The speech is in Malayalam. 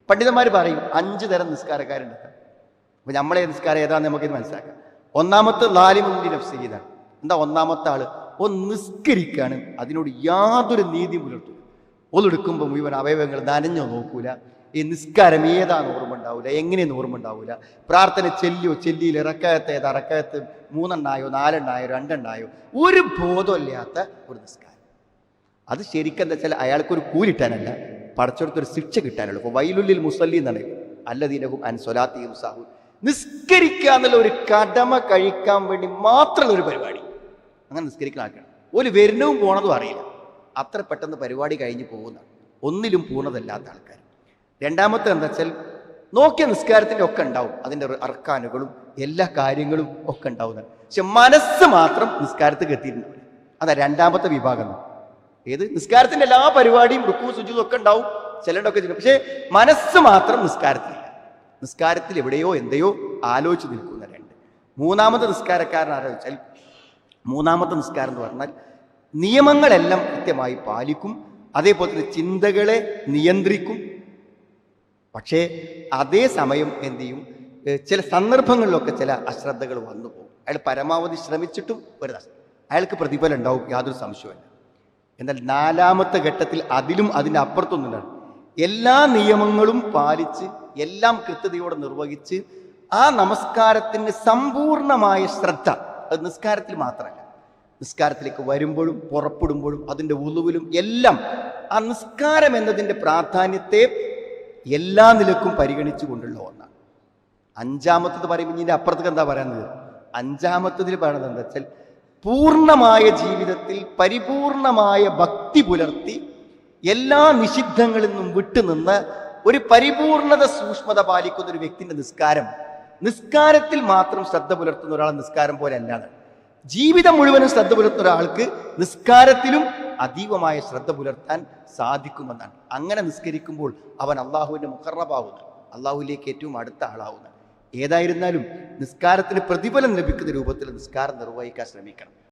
പണ്ഡിതന്മാർ പറയും 5 തരം നിസ്കാരക്കാരുണ്ട്. അപ്പൊ നമ്മളെ നിസ്കാരം ഏതാന്ന് നമുക്കിത് മനസ്സിലാക്കാം. ഒന്നാമത്തെ ലാലിമുണ്ടി നഫ്സിഹിദാണ്. എന്താ ഒന്നാമത്തെ ആള്? നിസ്കരിക്കാണ്, അതിനോട് യാതൊരു നീതിയും പുലർത്തും. ഒന്നെടുക്കുമ്പോൾ മുഴുവൻ അവയവങ്ങൾ നനഞ്ഞോ നോക്കൂല. ഈ നിസ്കാരം ഏതാന്ന് ഓർമ്മ ഉണ്ടാവില്ല, എങ്ങനെയെന്ന് ഓർമ്മ ഉണ്ടാവില്ല. പ്രാർത്ഥന ചെല്ലിയിൽ ഇറക്കകത്ത് ഏതാ, ഇറക്കകത്ത് 3 എണ്ണായോ 4 എണ്ണായോ 2 എണ്ണായോ, ഒരു ബോധമില്ലാത്ത ഒരു നിസ്കാരം. അത് ശരിക്കും എന്താ വെച്ചാൽ അയാൾക്കൊരു കൂലിട്ടാനല്ല, പടച്ചെടുത്തൊരു ശിക്ഷ കിട്ടാനുള്ളൂ. ഇപ്പോൾ വൈലുല്ലിൽ മുസല്ലി എന്നാണ് അല്ലദീനഹും അൻ സ്വലാത്തിഹിം സാഹൂൻ. നിസ്കരിക്കുക എന്നുള്ള ഒരു കടമ കഴിക്കാൻ വേണ്ടി മാത്രമുള്ള ഒരു പരിപാടി. അങ്ങനെ നിസ്കരിക്കുന്ന ആൾക്കാണ്. ഒരു വരുന്നവും പോണതും അറിയില്ല, അത്ര പെട്ടെന്ന് പരിപാടി കഴിഞ്ഞ് പോകുന്നതാണ്. ഒന്നിലും പൂർണ്ണതല്ലാത്ത ആൾക്കാർ. രണ്ടാമത്തെ എന്താ വെച്ചാൽ നോക്കിയ നിസ്കാരത്തിൻ്റെ ഒക്കെ ഉണ്ടാവും, അതിൻ്റെ അർക്കാനുകളും എല്ലാ കാര്യങ്ങളും ഒക്കെ ഉണ്ടാവുന്നതാണ്. പക്ഷെ മനസ്സ് മാത്രം നിസ്കാരത്തിൽ എത്തിയിട്ടുണ്ടാവില്ല. അതാ രണ്ടാമത്തെ വിഭാഗം. ഏത്? നിസ്കാരത്തിൻ്റെ എല്ലാ പരിപാടിയും റുക്കൂ സുജൂദും ഒക്കെ ഉണ്ടാവും, ചിലണ്ടൊക്കെ ചെയ്യും, പക്ഷെ മനസ്സ് മാത്രം നിസ്കാരത്തിലില്ല. നിസ്കാരത്തിൽ എവിടെയോ എന്തെയോ ആലോചിച്ച് നിൽക്കുന്ന 2. മൂന്നാമത്തെ നിസ്കാരക്കാരൻ ആരാ വെച്ചാൽ, മൂന്നാമത്തെ നിസ്കാരം എന്ന് പറഞ്ഞാൽ നിയമങ്ങളെല്ലാം കൃത്യമായി പാലിക്കും, അതേപോലെ തന്നെ ചിന്തകളെ നിയന്ത്രിക്കും. പക്ഷേ അതേ സമയം എന്ത് ചെയ്യും, ചില സന്ദർഭങ്ങളിലൊക്കെ ചില അശ്രദ്ധകൾ വന്നു പോകും. അയാൾ പരമാവധി ശ്രമിച്ചിട്ടും ഒരു അയാൾക്ക് പ്രതിഫലം ഉണ്ടാവും, യാതൊരു സംശയവുമില്ല. എന്നാൽ 4ാമത്തെ ഘട്ടത്തിൽ അതിലും അതിൻ്റെ അപ്പുറത്തൊന്നുമില്ല. എല്ലാ നിയമങ്ങളും പാലിച്ച് എല്ലാം കൃത്യതയോടെ നിർവഹിച്ച് ആ നമസ്കാരത്തിന് സമ്പൂർണമായ ശ്രദ്ധ, അത് നിസ്കാരത്തിൽ മാത്രമല്ല, നിസ്കാരത്തിലേക്ക് വരുമ്പോഴും പുറപ്പെടുമ്പോഴും അതിൻ്റെ ഉളുവിലും എല്ലാം ആ നിസ്കാരം എന്നതിൻ്റെ പ്രാധാന്യത്തെ എല്ലാ നിലക്കും പരിഗണിച്ചു കൊണ്ടുള്ള ഒന്നാണ്. 5ാമത്തത് പറയുമ്പോൾ ഇതിൻ്റെ അപ്പുറത്തേക്ക് എന്താ പറയുന്നത്? 5ാമത്തതിൽ പറയുന്നത് എന്താ വെച്ചാൽ പൂർണ്ണമായ ജീവിതത്തിൽ പരിപൂർണമായ ഭക്തി പുലർത്തി എല്ലാ നിഷിദ്ധങ്ങളിൽ നിന്നും വിട്ടുനിന്ന് ഒരു പരിപൂർണത സൂക്ഷ്മത പാലിക്കുന്ന ഒരു വ്യക്തിൻ്റെ നിസ്കാരത്തിൽ മാത്രം ശ്രദ്ധ പുലർത്തുന്ന ഒരാളെ നിസ്കാരം പോലെ അല്ലാതെ ജീവിതം മുഴുവനും ശ്രദ്ധ പുലർത്തുന്ന ഒരാൾക്ക് നിസ്കാരത്തിലും അതീവമായ ശ്രദ്ധ പുലർത്താൻ സാധിക്കുമെന്നാണ്. അങ്ങനെ നിസ്കരിക്കുമ്പോൾ അവൻ അള്ളാഹുവിൻ്റെ മുഖറബാവുന്നു, അള്ളാഹുവിലേക്ക് ഏറ്റവും അടുത്ത ആളാവുന്നു. ഏതായിരുന്നാലും നിസ്കാരത്തിന് പ്രതിഫലം ലഭിക്കുന്ന രൂപത്തിൽ നിസ്കാരം നിർവഹിക്കാൻ ശ്രമിക്കണം.